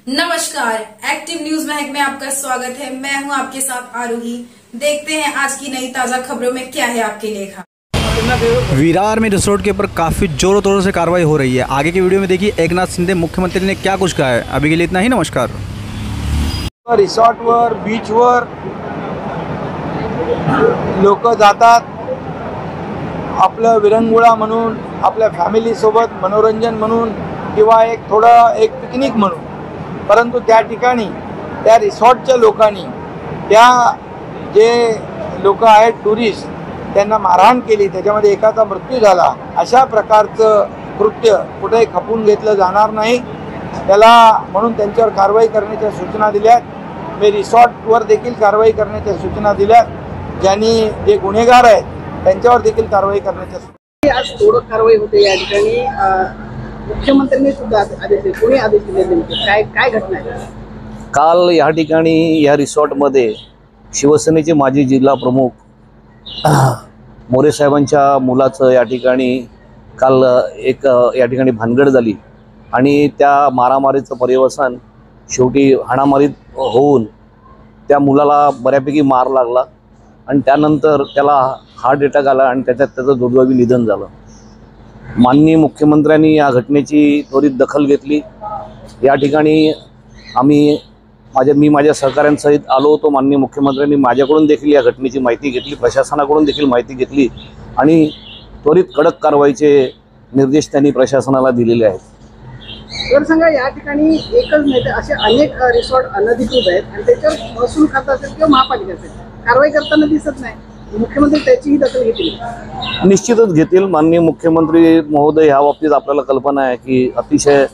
नमस्कार, active news Mahak में आपका स्वागत है। मैं हूं आपके साथ आरोही। देखते हैं आज की नई ताजा खबरों में क्या है आपके लेखा। विरार में रिसोर्ट के ऊपर काफी जोरों तोरों से कार्रवाई हो रही है। आगे की वीडियो में देखिए एकनाथ शिंदे मुख्यमंत्री ने क्या कुछ कहा है। अभी के लिए इतना ही, नमस्कार। रिसॉर्टवर बीचवर लोक जातात, आपलं विरंगुळा म्हणून, आपल्या फॅमिली सोबत मनोरंजन म्हणून किंवा एक पिकनिक म्हणून। परंतु त्या ठिकाणी त्या रिसॉर्टच्या लोकांनी त्या जे लोक आहेत टुरिस्ट त्यांना मारहाण केली, त्याच्यामध्ये एकाचा मृत्यू झाला। अशा प्रकारचं कृत्य कुठेही खपून घेतलं जाणार नाही। त्याला म्हणून त्यांच्यावर कारवाई करण्याच्या सूचना दिल्यात। मी रिसॉर्टवर देखील कारवाई करण्याच्या सूचना दिल्यात। ज्यांनी जे गुन्हेगार आहेत त्यांच्यावर देखील कारवाई करण्याच्या सूचना। आज थोडं कारवाई होते या ठिकाणी। मुख्यमंत्र्यांनी सुद्धा आदेश दिले, कोणी आदेश दिले, काय घटना आहे? काल या ठिकाणी या रिसॉर्टमध्ये शिवसेनेचे माजी जिल्हा प्रमुख मोरे साहेबांच्या मुलाचं या ठिकाणी काल एक या ठिकाणी भानगड झाली आणि त्या मारामारीचं पर्यवसान शेवटी हाणामारीत होऊन त्या मुलाला बऱ्यापैकी मार लागला आणि त्यानंतर त्याला हार्ट अटॅक आला आणि त्याचं दुर्दैवी निधन झालं। माननीय मुख्यमंत्र्यांनी या घटनेची त्वरित दखल घेतली। या ठिकाणी मी माझ्या सहकाऱ्यांसहित आलो होतो। माननीय मुख्यमंत्र्यांनी माझ्याकडून देखील या घटनेची माहिती घेतली, प्रशासनाकडून देखील माहिती घेतली आणि त्वरित कडक कारवाईचे निर्देश त्यांनी प्रशासनाला दिलेले आहेत। तर सांगा, या ठिकाणी एकच नाही तर असे अनेक रिसॉर्ट अनधिकृत आहेत आणि त्याच्यावर महसूल खातं असेल किंवा महापालिका असेल, कारवाई करताना दिसत नाही। मुख्यमंत्री त्याचीही दखल घेतील? निश्चितच घेतील। माननीय मुख्यमंत्री महोदय ह्या बाबतीत आपल्याला कल्पना आहे की अतिशय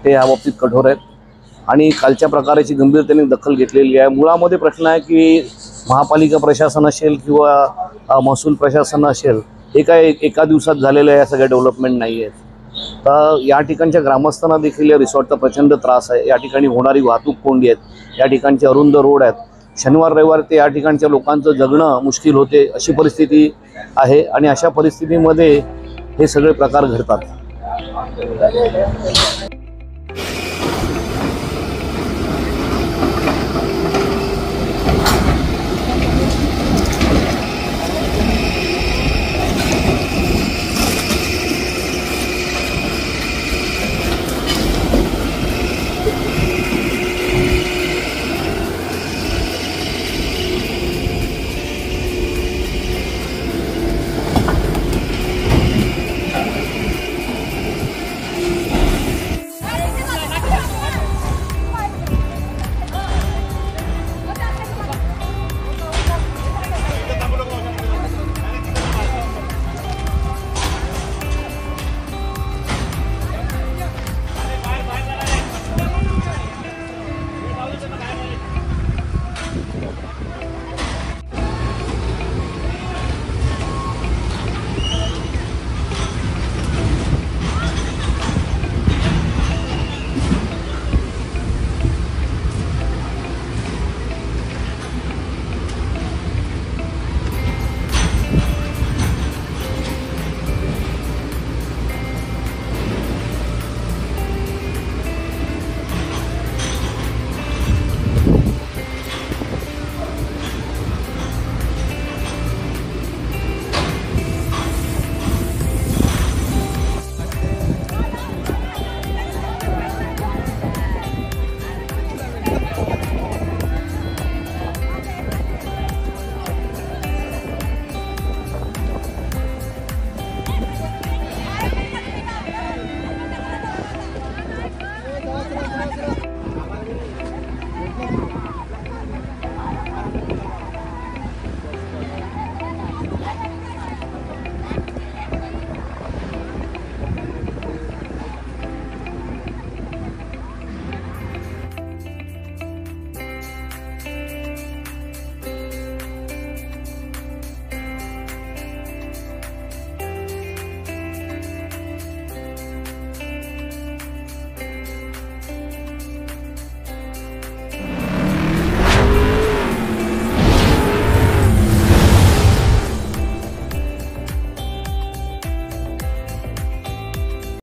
ते ह्या बाबतीत कठोर आहेत आणि कालच्या प्रकाराची गंभीरतेने दखल घेतलेली आहे। मुळामध्ये प्रश्न आहे की महापालिका प्रशासन असेल किंवा महसूल प्रशासन असेल, एका दिवसात झालेल्या या सगळ्या डेव्हलपमेंट नाही आहेत। तर या ठिकाणच्या ग्रामस्थांना देखील या रिसॉर्टचा प्रचंड त्रास आहे। या ठिकाणी होणारी वाहतूक कोंडी आहेत, या ठिकाणचे अरुंद रोड आहेत, शनिवार रविवार ते या ठिकाणच्या लोकांचं जगणं मुश्किल होते अशी परिस्थिती आहे आणि अशा परिस्थितीमध्ये हे सगळे प्रकार घडतात।